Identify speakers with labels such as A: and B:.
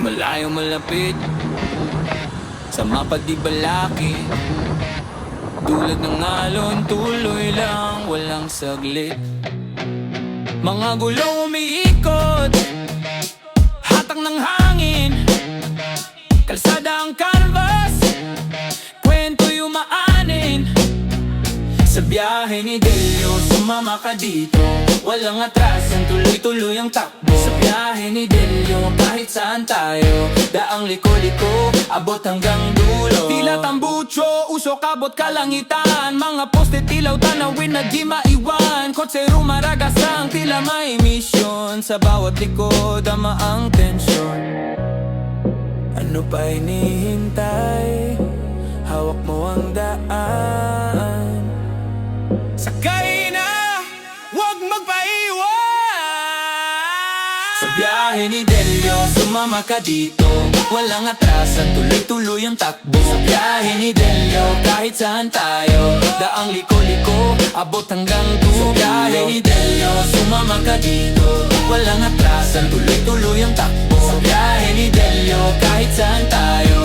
A: Malayo malapit, sa mapa di balaki. Tulad ng alon, tuloy lang, walang saglit. Mga gulong umiikot, hatak ng hangin. Kalsada ang canvas, kwento'y umaanin. Sa biyahe ni Delio, sumama ka dito. Walang atrasan, tuloy-tuloy ang takbo. Sa biyahe ni Delio, kahit saan tayo, daang liko-liko, abot hanggang dulo. Tila tambucho, usok abot kalangitan. Mga poste tilaw, tanawin na di maiwan. Kotse rumaragasang, tila may misyon. Sa bawat likod, ama ang tensyon. Ano pa hinihintay? Hawak mo ang daan. Sakay na, huwag magpaiwan. Sa biyahe ni Delio, sumama ka dito. Walang atrasan, tuloy-tuloy ang takbo. Sa biyahe ni Delio, kahit saan tayo, daang liko-liko, abot hanggang dulo. Sa biyahe ni Delio, sumama ka dito. Walang atrasan, tuloy-tuloy ang takbo. Sa biyahe ni Delio, kahit saan tayo.